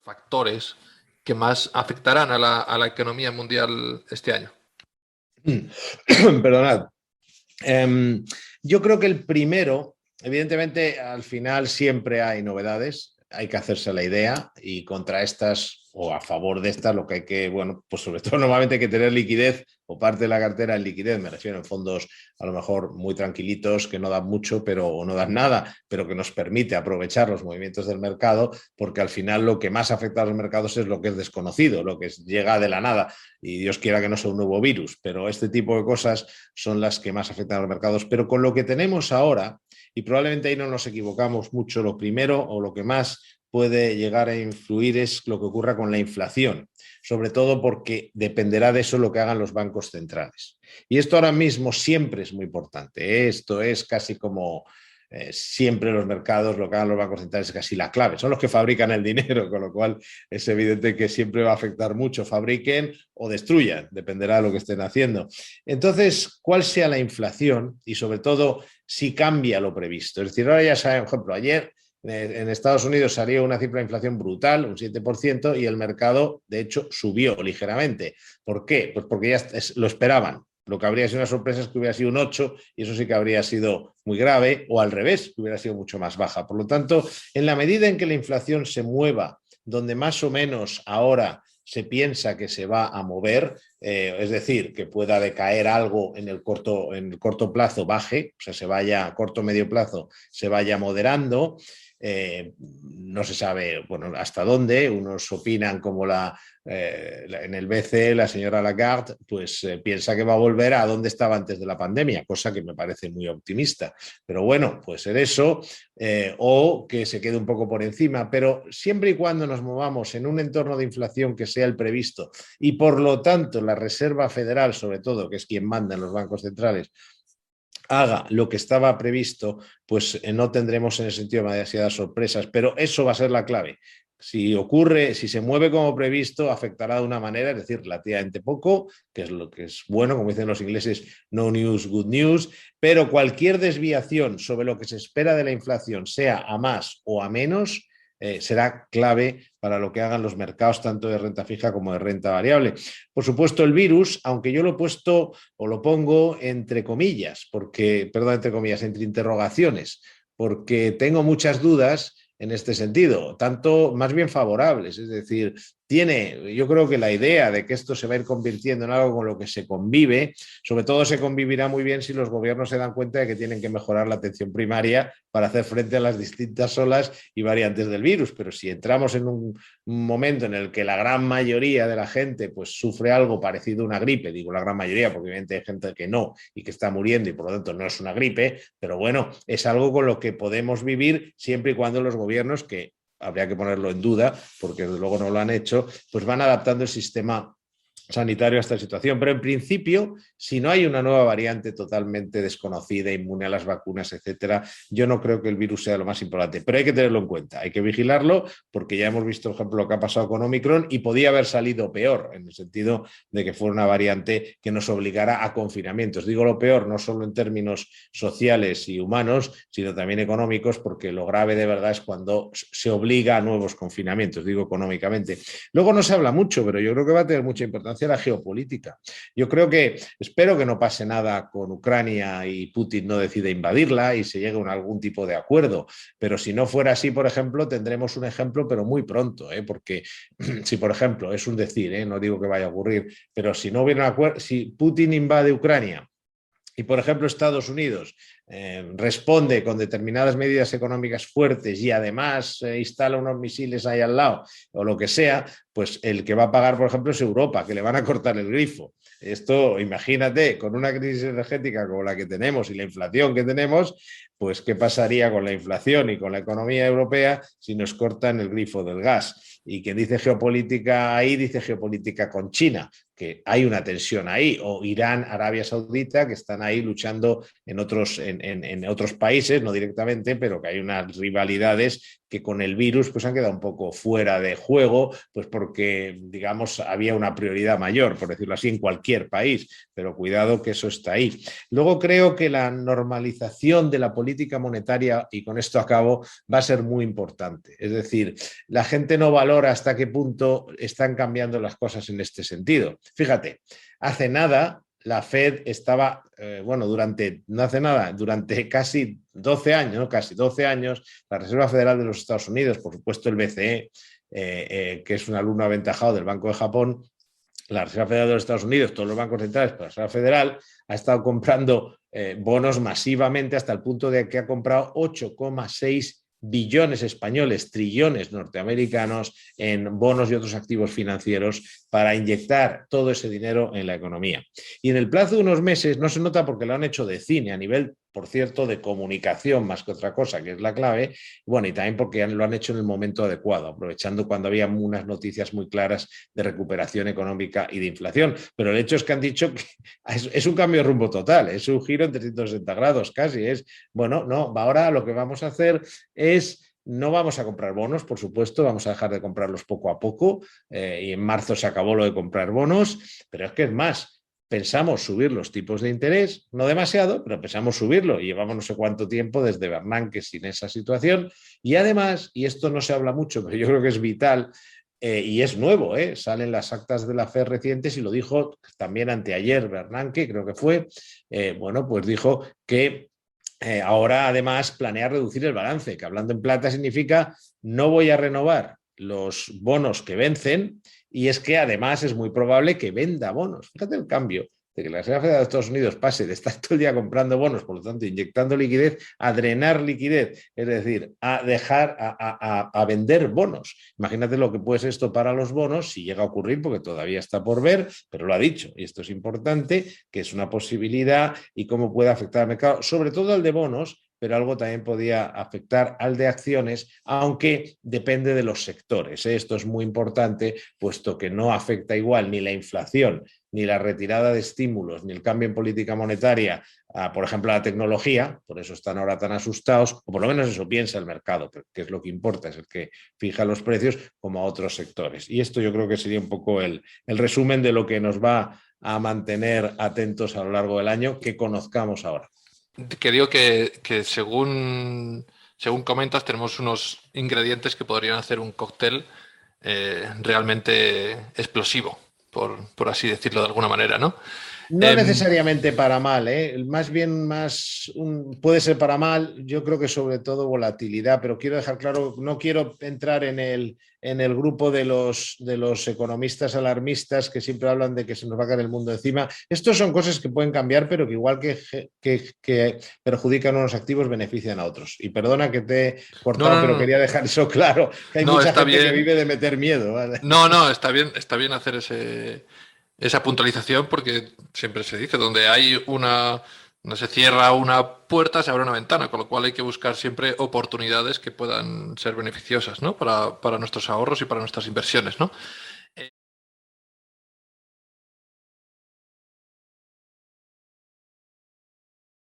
factores que más afectarán a la economía mundial este año? Perdonad. Yo creo que el primero, evidentemente, al final siempre hay novedades, hay que hacerse la idea y contra estas o a favor de estas lo que hay que, bueno, pues sobre todo normalmente hay que tener liquidez o parte de la cartera en liquidez, me refiero en fondos a lo mejor muy tranquilitos, que no dan mucho pero, o no dan nada, pero que nos permite aprovechar los movimientos del mercado, porque al final lo que más afecta a los mercados es lo que es desconocido, lo que llega de la nada, y Dios quiera que no sea un nuevo virus, pero este tipo de cosas son las que más afectan a los mercados. Pero con lo que tenemos ahora, y probablemente ahí no nos equivocamos mucho, lo primero o lo que más puede llegar a influir es lo que ocurra con la inflación, sobre todo porque dependerá de eso lo que hagan los bancos centrales. Y esto ahora mismo siempre es muy importante, ¿eh? Esto es casi como siempre los mercados, lo que hagan los bancos centrales es casi la clave, son los que fabrican el dinero, con lo cual es evidente que siempre va a afectar mucho, fabriquen o destruyan, dependerá de lo que estén haciendo. Entonces, ¿cuál sea la inflación? Y sobre todo, si cambia lo previsto. Es decir, ahora ya saben, por ejemplo, ayer en Estados Unidos salió una cifra de inflación brutal, un 7%, y el mercado, de hecho, subió ligeramente. ¿Por qué? Pues porque ya lo esperaban. Lo que habría sido una sorpresa es que hubiera sido un 8, y eso sí que habría sido muy grave, o al revés, que hubiera sido mucho más baja. Por lo tanto, en la medida en que la inflación se mueva, donde más o menos ahora se piensa que se va a mover, es decir, que pueda decaer algo en el corto plazo, baje, o sea, se vaya a corto medio plazo, se vaya moderando. No se sabe, bueno, hasta dónde. Unos opinan como en el BCE la señora Lagarde pues piensa que va a volver a donde estaba antes de la pandemia, cosa que me parece muy optimista, pero bueno, puede ser eso, o que se quede un poco por encima, pero siempre y cuando nos movamos en un entorno de inflación que sea el previsto y por lo tanto la Reserva Federal, sobre todo, que es quien manda en los bancos centrales, haga lo que estaba previsto, pues no tendremos en ese sentido demasiadas sorpresas, pero eso va a ser la clave. Si ocurre, si se mueve como previsto, afectará de una manera, es decir, relativamente poco, que es lo que es bueno, como dicen los ingleses, no news, good news, pero cualquier desviación sobre lo que se espera de la inflación, sea a más o a menos, será clave para lo que hagan los mercados tanto de renta fija como de renta variable. Por supuesto, el virus, aunque yo lo he puesto o lo pongo entre comillas, entre interrogaciones, porque tengo muchas dudas en este sentido, tanto más bien favorables, es decir, yo creo que la idea de que esto se va a ir convirtiendo en algo con lo que se convive, sobre todo se convivirá muy bien si los gobiernos se dan cuenta de que tienen que mejorar la atención primaria para hacer frente a las distintas olas y variantes del virus, pero si entramos en un momento en el que la gran mayoría de la gente pues sufre algo parecido a una gripe, digo la gran mayoría porque obviamente hay gente que no y que está muriendo y por lo tanto no es una gripe, pero bueno, es algo con lo que podemos vivir siempre y cuando los gobiernos, que habría que ponerlo en duda porque desde luego no lo han hecho, pues van adaptando el sistema sanitario a esta situación, pero en principio, si no hay una nueva variante totalmente desconocida, inmune a las vacunas, etcétera, yo no creo que el virus sea lo más importante, pero hay que tenerlo en cuenta, hay que vigilarlo, porque ya hemos visto, por ejemplo, lo que ha pasado con Omicron y podía haber salido peor, en el sentido de que fue una variante que nos obligara a confinamientos. Digo lo peor, no solo en términos sociales y humanos, sino también económicos, porque lo grave de verdad es cuando se obliga a nuevos confinamientos, digo económicamente. Luego no se habla mucho, pero yo creo que va a tener mucha importancia la geopolítica. Yo espero que no pase nada con Ucrania y Putin no decide invadirla y se llegue a algún tipo de acuerdo, pero si no fuera así, por ejemplo, tendremos un ejemplo, pero muy pronto, porque si, por ejemplo, es un decir, no digo que vaya a ocurrir, pero si no hubiera un acuerdo, si Putin invade Ucrania y, por ejemplo, Estados Unidos responde con determinadas medidas económicas fuertes y además instala unos misiles ahí al lado o lo que sea, pues el que va a pagar, por ejemplo, es Europa, que le van a cortar el grifo. Esto, imagínate, con una crisis energética como la que tenemos y la inflación que tenemos, pues qué pasaría con la inflación y con la economía europea si nos cortan el grifo del gas. Y quien dice geopolítica ahí, dice geopolítica con China, que hay una tensión ahí, o Irán, Arabia Saudita, que están ahí luchando en en otros países, no directamente, pero que hay unas rivalidades que con el virus pues han quedado un poco fuera de juego, pues porque, digamos, había una prioridad mayor, por decirlo así, en cualquier país, pero cuidado que eso está ahí. Luego creo que la normalización de la política monetaria, y con esto acabo, va a ser muy importante. Es decir, la gente no valora hasta qué punto están cambiando las cosas en este sentido. Fíjate, hace nada la Fed estaba, durante casi 12 años, ¿no? Casi 12 años, la Reserva Federal de los Estados Unidos, por supuesto el BCE, que es un alumno aventajado del Banco de Japón, la Reserva Federal de los Estados Unidos, todos los bancos centrales, pero la Reserva Federal ha estado comprando bonos masivamente hasta el punto de que ha comprado 8,6 billones españoles, trillones norteamericanos en bonos y otros activos financieros para inyectar todo ese dinero en la economía. Y en el plazo de unos meses no se nota porque lo han hecho de cine a nivel, por cierto, de comunicación más que otra cosa, que es la clave, bueno, y también porque lo han hecho en el momento adecuado, aprovechando cuando había unas noticias muy claras de recuperación económica y de inflación. Pero el hecho es que han dicho que es un cambio de rumbo total, es un giro en 360 grados casi, bueno, no, ahora lo que vamos a hacer no vamos a comprar bonos, por supuesto, vamos a dejar de comprarlos poco a poco, y en marzo se acabó lo de comprar bonos, pero es que es más, pensamos subir los tipos de interés, no demasiado, pero pensamos subirlo y llevamos no sé cuánto tiempo desde Bernanke sin esa situación y además, y esto no se habla mucho, pero yo creo que es vital, y es nuevo, salen las actas de la FED recientes y lo dijo también anteayer Bernanke, creo que fue, pues dijo que ahora además planea reducir el balance, que hablando en plata significa no voy a renovar los bonos que vencen y es que además es muy probable que venda bonos. Fíjate el cambio de que la Reserva Federal de Estados Unidos pase de estar todo el día comprando bonos, por lo tanto inyectando liquidez, a drenar liquidez, es decir, a dejar a vender bonos. Imagínate lo que puede ser esto para los bonos, si llega a ocurrir, porque todavía está por ver, pero lo ha dicho, y esto es importante, que es una posibilidad y cómo puede afectar al mercado, sobre todo al de bonos, pero algo también podía afectar al de acciones, aunque depende de los sectores. Esto es muy importante, puesto que no afecta igual ni la inflación, ni la retirada de estímulos, ni el cambio en política monetaria, por ejemplo, a la tecnología, por eso están ahora tan asustados, o por lo menos eso piensa el mercado, que es lo que importa, es el que fija los precios, como a otros sectores. Y esto yo creo que sería un poco el resumen de lo que nos va a mantener atentos a lo largo del año, que conozcamos ahora. Que digo que según comentas, tenemos unos ingredientes que podrían hacer un cóctel realmente explosivo, por así decirlo de alguna manera, ¿no? No necesariamente para mal, más bien puede ser para mal, yo creo que sobre todo volatilidad, pero quiero dejar claro, no quiero entrar en el grupo de los economistas alarmistas que siempre hablan de que se nos va a caer el mundo encima. Estos son cosas que pueden cambiar, pero que igual que perjudican a unos activos, benefician a otros. Y perdona que te he cortado, pero quería dejar eso claro, que hay mucha gente que vive de meter miedo. ¿Vale? No, está bien hacer esa puntualización porque siempre se dice, donde hay no se cierra una puerta, se abre una ventana, con lo cual hay que buscar siempre oportunidades que puedan ser beneficiosas, ¿no? Para nuestros ahorros y para nuestras inversiones, ¿no?